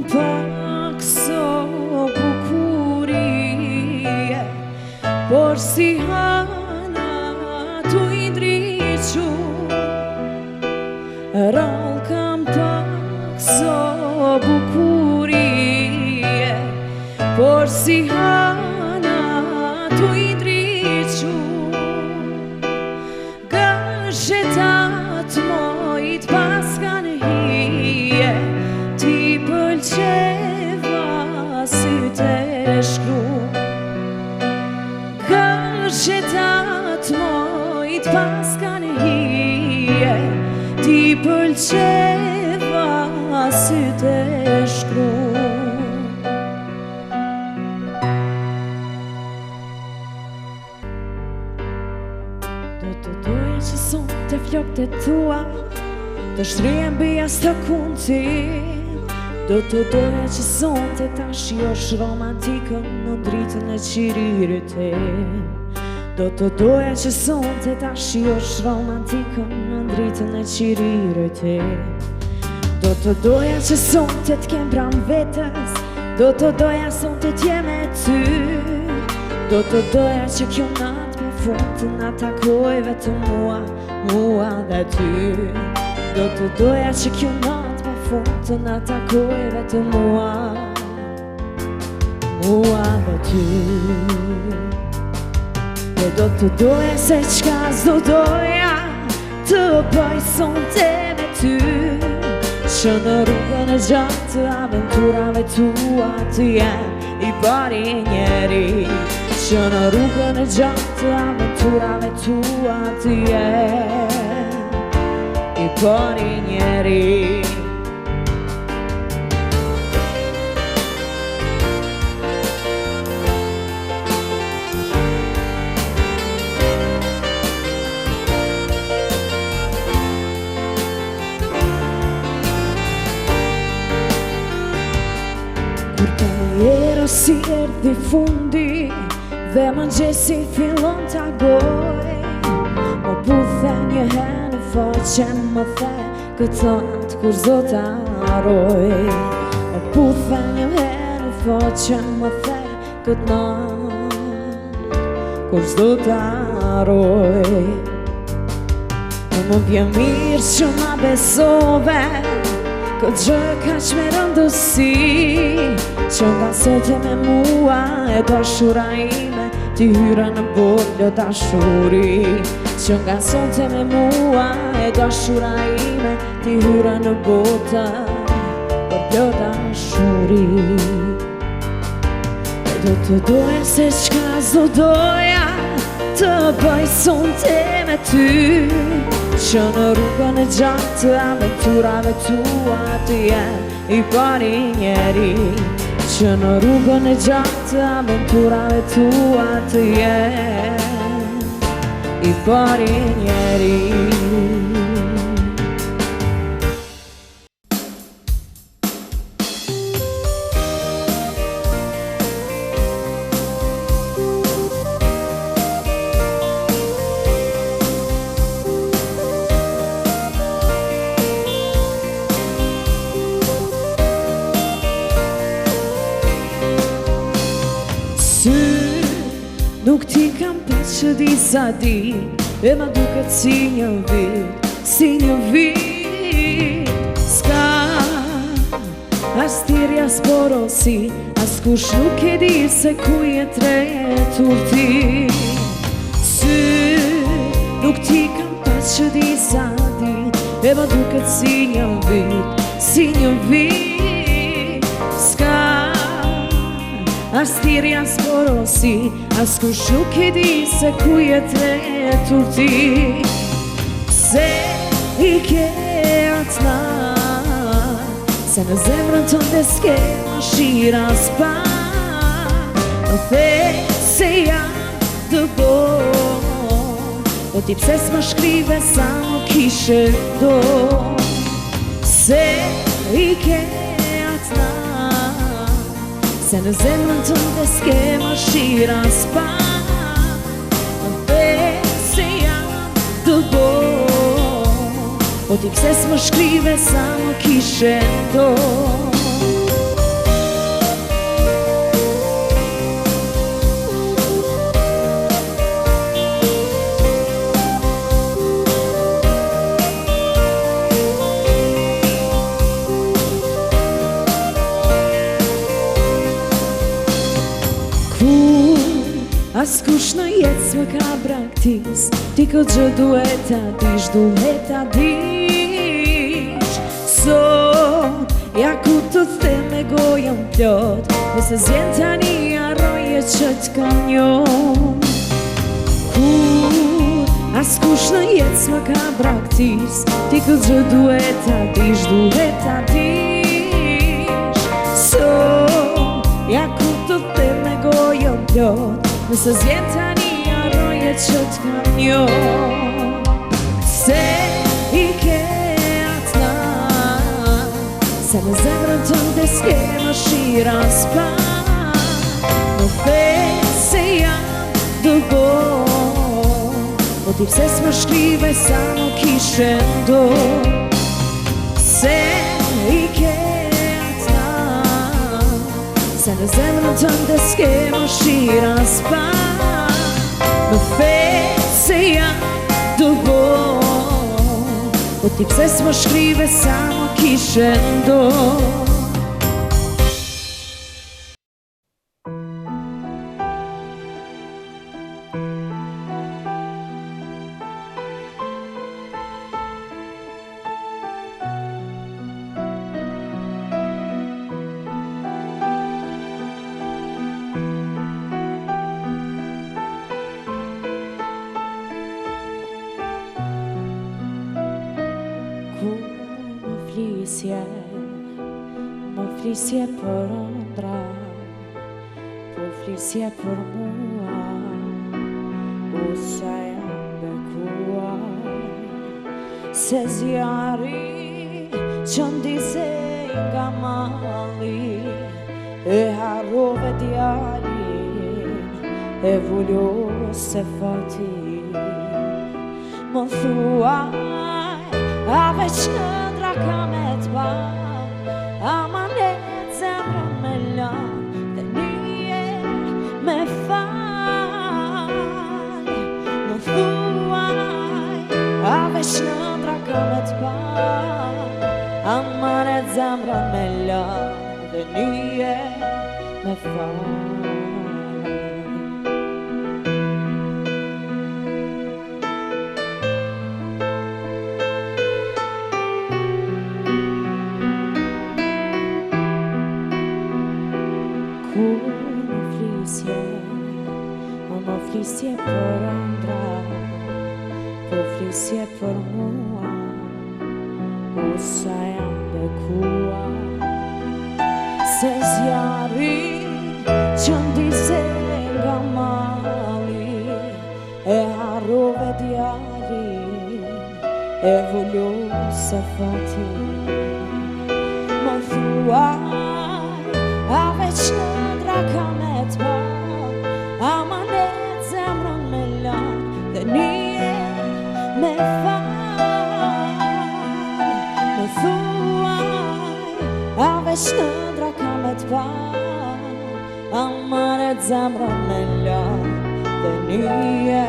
pak so bukurie, por si hana tu i ndriqu. Rall kam pak so bukurie, por si hana tu i ndriqu. Gëshetat mojt pas kanë hije, ti pëlqeva syte shkru. Gëshetat mojt pas kanë hije, ti pëlqeva syte shkru. Do të doja që sonte flokët e tua të shtrihen bija së kunci. Do të doja që sonte ta shijosh romantikën në dritën e qiririt tim. Do të doja që sonte ta shijosh romantikën në dritën e qiririt tim. Do të doja që sonte t'kem pran vetës, do të doja sonte t'jem me ty. Do të doja që kjo natë me fund të na takoj vetëm mua dhe ty. Do të doja që kjo natë me fund të na takoj vetëm mua dhe ty. Dhe do të doja se qka s'do doja të bëj sonte me ty, që në rrugën e gjatë të aventurave tua të jem i pari njeri. Që në rrugën e gjatë të aventurave tua të jem i pari njeri. Si erdi fundi dhe mëngjesi fillon t'agoj, më buthe një herë në faqe më the këtë natë kur zot haroj. Më buthe një herë në faqe më the këtë natë kur zot haroj. Më bje mirë që ma besove këtë gjë kaq me rëndësi, që nga sote me mua e dashura ime ti hyra në botë dashuri. Që nga sote me mua e dashura ime ti hyra në botë për dashuri. E do të doja se qka s'do doja të bëj sonte me ty, që në rrugën e gjatë të aventurave tua të jem i pari njeri. Që në rrugën e gjatë të aventurave tua të jem i pari njeri. Nuk ti kam pas që disa dit, e ma duket si një vit, si një vit. S'ka as tiri as porosi, as kush nuk e di se ku jetretur ti. Sy, nuk ti kam pas që disa dit, e ma duket si një vit, si një vit. S'ka as tiri as porosi, as kush nuk e di se ku jetretur ti. Se i ke atë natë, se në zemrën tënde s'ke mashira s'pa. Më the se jam të bon, po ti pse s'ma shkrive sa më kishe do. Se i ke atë natë, se në zemrën tënde s'ke mashira s'pa. Më the se jam të bon, po ti pse s'ma shkrive sa më kishe do. Askush në jetë s'më ka braktis, ti këtë gjë duhet ta dish, duhet ta dish. Sot, ja ku të them me gojën plot, nëse zjen tani arroje që t'ka njoh. Askush në jetë s'më ka braktis, ti këtë gjë duhet ta dish, duhet ta dish. Sot, ja ku të them me gojën plot, nëse zjen tani arroje që t'ka njoh. Se i ke atna, se në zemrën tënde s'ke më shira s'pa. Në fejt se jam dëbon, po ti pse s'më shkrive sa nuk ishe ndo. Se i ke atna, se në zemrën tënde s'ke më shira s'pa. Në fejt se jam dëbon, po ti pse s'më shkrive sa nuk ishe ndo. Më flisje për ëndra, po flisje për mua, o sa jam bekuar. Se zjarri që ndize nga mali, e harrove djalin, e vullo se fati. Më thuaj, a veç ëndra ka me t'ba, amanet zemrën me lanë, dhe nije me fal. Më thuaj, a veç ëndra ka me t'ba, amanet zemrën me lanë, dhe nije me fal. Më flisje për ëndra, po flisje për mua, o sa jam bekuar. Se zjarri që ndize nga mali, e harrove djalin, e vullo se fati. Më thuaj, a veç ëndra ka me t'ba, amanet zemrën me lanë, dhe nije me fal. Më thuaj, a veç ëndra ka me t'ba, amanet zemrën me lanë, dhe nije